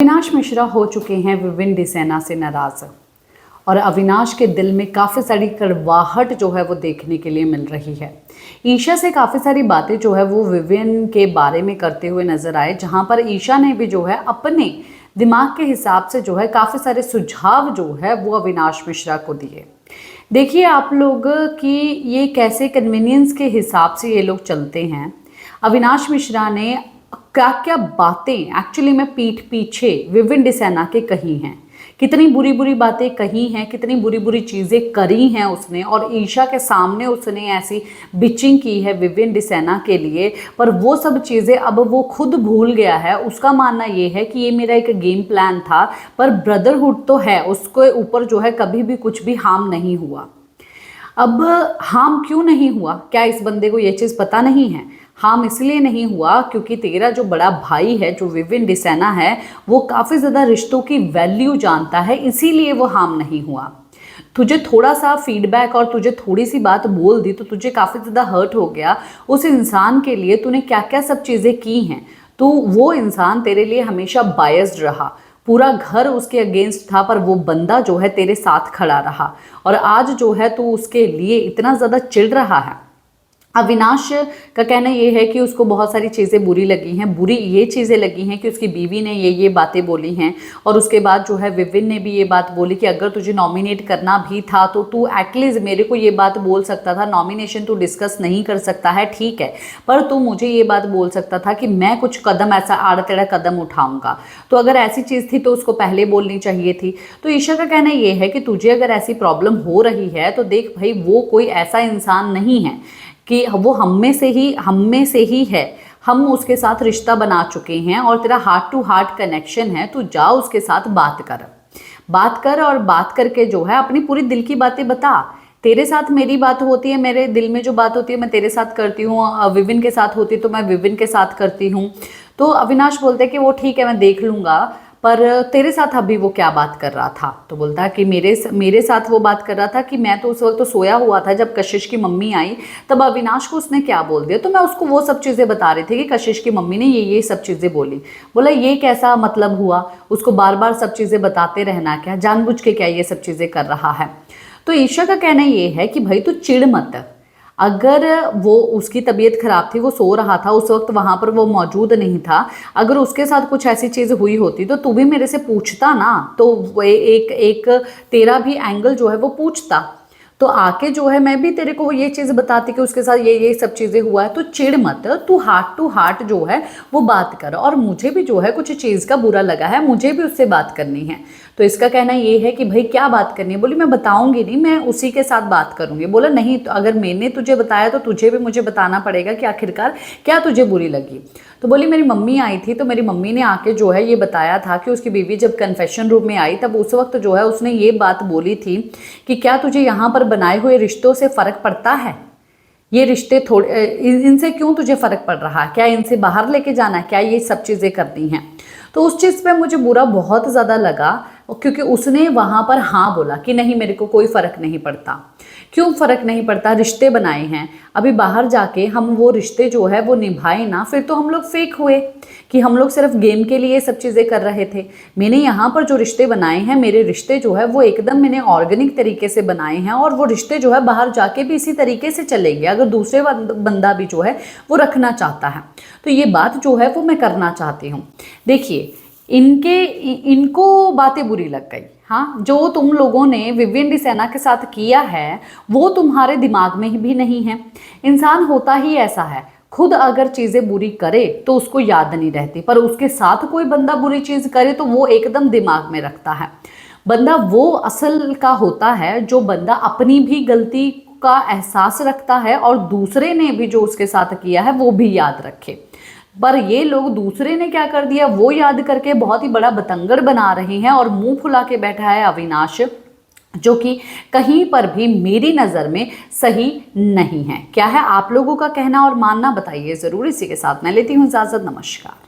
अविनाश मिश्रा हो चुके हैं विविन डिसेना से नाराज और अविनाश के दिल में काफ़ी सारी कड़वाहट जो है वो देखने के लिए मिल रही है। ईशा से काफ़ी सारी बातें जो है वो विविन के बारे में करते हुए नजर आए, जहां पर ईशा ने भी जो है अपने दिमाग के हिसाब से जो है काफ़ी सारे सुझाव जो है वो अविनाश मिश्रा को दिए। देखिए आप लोग कि ये कैसे कन्वीनियंस के हिसाब से ये लोग चलते हैं। अविनाश मिश्रा ने क्या क्या बातें एक्चुअली में पीठ पीछे विविन डिसेना के कही हैं, कितनी बुरी बुरी बातें कही हैं, कितनी बुरी बुरी चीज़ें करी हैं उसने, और ईशा के सामने उसने ऐसी बिचिंग की है विविन डिसेना के लिए, पर वो सब चीज़ें अब वो खुद भूल गया है। उसका मानना ये है कि ये मेरा एक गेम प्लान था, पर ब्रदरहुड तो है, उसके ऊपर जो है कभी भी कुछ भी हार्म नहीं हुआ। अब हार्म क्यों नहीं हुआ? क्या इस बंदे को ये चीज़ पता नहीं है? हार्म इसलिए नहीं हुआ क्योंकि तेरा जो बड़ा भाई है, जो विविन डिसेना है, वो काफ़ी ज़्यादा रिश्तों की वैल्यू जानता है, इसीलिए वो हार्म नहीं हुआ। तुझे थोड़ा सा फीडबैक और तुझे थोड़ी सी बात बोल दी तो तुझे काफ़ी ज़्यादा हर्ट हो गया। उस इंसान के लिए तूने क्या क्या सब चीज़ें की हैं, तो वो इंसान तेरे लिए हमेशा बायस्ड रहा, पूरा घर उसके अगेंस्ट था, पर वो बंदा जो है तेरे साथ खड़ा रहा, और आज जो है तू उसके लिए इतना ज़्यादा चिढ़ रहा है। अविनाश का कहना ये है कि उसको बहुत सारी चीज़ें बुरी लगी हैं। बुरी ये चीज़ें लगी हैं कि उसकी बीवी ने ये बातें बोली हैं, और उसके बाद जो है विविन ने भी ये बात बोली कि अगर तुझे नॉमिनेट करना भी था तो तू एटलीस्ट मेरे को ये बात बोल सकता था। नॉमिनेशन तू डिस्कस नहीं कर सकता है, ठीक है, पर तू मुझे ये बात बोल सकता था कि मैं कुछ कदम ऐसा आड़ा टेढ़ा कदम उठाऊंगा। तो अगर ऐसी चीज़ थी तो उसको पहले बोलनी चाहिए थी। तो ईशा का कहना ये है कि तुझे अगर ऐसी प्रॉब्लम हो रही है तो देख भाई, वो कोई ऐसा इंसान नहीं है कि वो हम में से ही है। हम उसके साथ रिश्ता बना चुके हैं और तेरा हार्ट टू हार्ट कनेक्शन है। तू जा उसके साथ बात कर और बात करके जो है अपनी पूरी दिल की बातें बता। तेरे साथ मेरी बात होती है, मेरे दिल में जो बात होती है मैं तेरे साथ करती हूँ, विविन के साथ होती है तो मैं विविन के साथ करती हूँ। तो अविनाश बोलते हैं कि वो ठीक है, मैं देख लूँगा, पर तेरे साथ अभी वो क्या बात कर रहा था? तो बोलता है कि मेरे साथ वो बात कर रहा था कि मैं तो उस वक्त तो सोया हुआ था जब कशिश की मम्मी आई, तब अविनाश को उसने क्या बोल दिया, तो मैं उसको वो सब चीज़ें बता रही थी कि कशिश की मम्मी ने ये सब चीज़ें बोली। बोला ये कैसा मतलब हुआ? उसको बार बार सब चीज़ें बताते रहना क्या? जानबूझ के क्या ये सब चीज़ें कर रहा है? तो ईशा का कहना ये है कि भाई तू चिढ़ मत। अगर वो उसकी तबीयत खराब थी, वो सो रहा था, उस वक्त वहाँ पर वो मौजूद नहीं था, अगर उसके साथ कुछ ऐसी चीज़ हुई होती तो तू भी मेरे से पूछता ना, तो वो एक तेरा भी एंगल जो है वो पूछता, तो आके जो है मैं भी तेरे को ये चीज़ बताती कि उसके साथ ये सब चीज़ें हुआ है। तो चिढ़ मत, तू हार्ट टू हार्ट जो है वो बात कर, और मुझे भी जो है कुछ चीज़ का बुरा लगा है, मुझे भी उससे बात करनी है। तो इसका कहना ये है कि भाई क्या बात करनी है? बोली मैं बताऊंगी नहीं, मैं उसी के साथ बात करूंगी। बोला नहीं, तो अगर मैंने तुझे बताया तो तुझे भी मुझे बताना पड़ेगा कि आखिरकार क्या तुझे बुरी लगी। तो बोली मेरी मम्मी आई थी, तो मेरी मम्मी ने आके जो है ये बताया था कि उसकी बीवी जब कन्फेशन रूम में आई तब उस वक्त जो है उसने ये बात बोली थी कि क्या तुझे यहाँ पर बनाए हुए रिश्तों से फ़र्क पड़ता है? ये रिश्ते थोड़े, इनसे क्यों तुझे फ़र्क पड़ रहा है? क्या इनसे बाहर लेके जाना है? क्या ये सब चीज़ें करनी हैं? तो उस चीज़ पे मुझे बुरा बहुत ज़्यादा लगा, क्योंकि उसने वहाँ पर हाँ बोला कि नहीं मेरे को कोई फ़र्क नहीं पड़ता। क्यों फ़र्क नहीं पड़ता? रिश्ते बनाए हैं, अभी बाहर जाके हम वो रिश्ते जो है वो निभाए ना, फिर तो हम लोग फेक हुए कि हम लोग सिर्फ गेम के लिए सब चीज़ें कर रहे थे। मैंने यहाँ पर जो रिश्ते बनाए हैं, मेरे रिश्ते जो है वो एकदम मैंने ऑर्गेनिक तरीके से बनाए हैं, और वो रिश्ते जो है बाहर जाके भी इसी तरीके से चलेंगे अगर दूसरे बंदा भी जो है वो रखना चाहता है। तो ये बात जो है वो मैं करना चाहती हूँ। देखिए इनको बातें बुरी लग गई। हाँ, जो तुम लोगों ने विविन डिसेना के साथ किया है वो तुम्हारे दिमाग में भी नहीं है। इंसान होता ही ऐसा है, खुद अगर चीज़ें बुरी करे तो उसको याद नहीं रहती, पर उसके साथ कोई बंदा बुरी चीज़ करे तो वो एकदम दिमाग में रखता है। बंदा वो असल का होता है जो बंदा अपनी भी गलती का एहसास रखता है और दूसरे ने भी जो उसके साथ किया है वो भी याद रखे। पर ये लोग दूसरे ने क्या कर दिया वो याद करके बहुत ही बड़ा बतंगड़ बना रहे हैं, और मुंह फुला के बैठा है अविनाश, जो कि कहीं पर भी मेरी नज़र में सही नहीं है। क्या है आप लोगों का कहना और मानना, बताइए ज़रूर। इसी के साथ मैं लेती हूँ इजाज़त। नमस्कार।